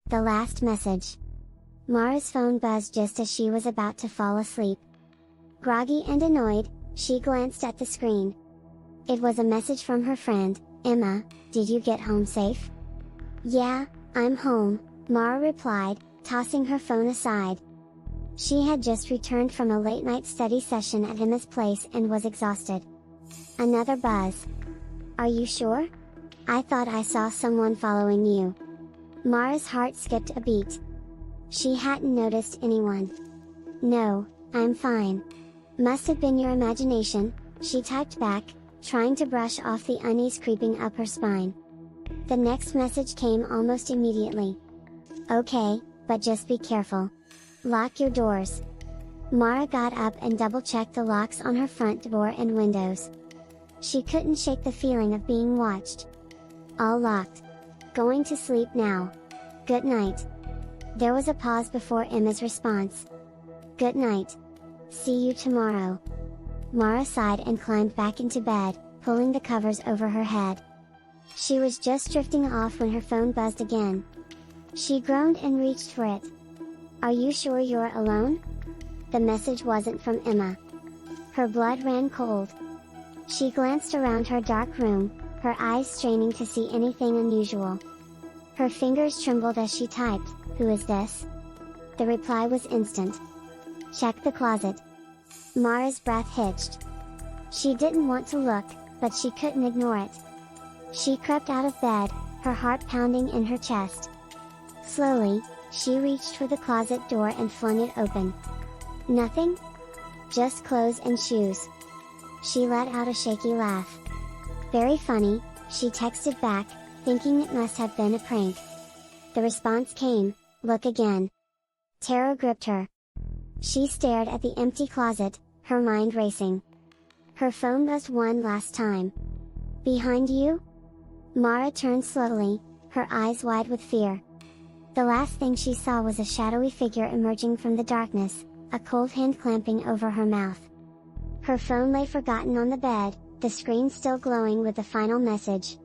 The last message. Mara's phone buzzed just as she was about to fall asleep. Groggy and annoyed, she glanced at the screen. It was a message from her friend, Emma. "Did you get home safe?" "Yeah, I'm home," Mara replied, tossing her phone aside. She had just returned from a late-night study session at Emma's place and was exhausted. Another buzz. "Are you sure? I thought I saw someone following you." Mara's heart skipped a beat. She hadn't noticed anyone. "No, I'm fine. Must have been your imagination," she typed back, trying to brush off the unease creeping up her spine. The next message came almost immediately. "Okay, but just be careful. Lock your doors." Mara got up and double-checked the locks on her front door and windows. She couldn't shake the feeling of being watched. "All locked. Going to sleep now. Good night." There was a pause before Emma's response. "Good night. See you tomorrow." Mara sighed and climbed back into bed, pulling the covers over her head. She was just drifting off when her phone buzzed again. She groaned and reached for it. "Are you sure you're alone?" The message wasn't from Emma. Her blood ran cold. She glanced around her dark room, her eyes straining to see anything unusual. Her fingers trembled as she typed, "Who is this?" The reply was instant. "Check the closet." Mara's breath hitched. She didn't want to look, but she couldn't ignore it. She crept out of bed, her heart pounding in her chest. Slowly, she reached for the closet door and flung it open. Nothing? Just clothes and shoes. She let out a shaky laugh. "Very funny," she texted back, thinking it must have been a prank. The response came, "Look again." Terror gripped her. She stared at the empty closet, her mind racing. Her phone buzzed one last time. "Behind you?" Mara turned slowly, her eyes wide with fear. The last thing she saw was a shadowy figure emerging from the darkness, a cold hand clamping over her mouth. Her phone lay forgotten on the bed, the screen still glowing with the final message,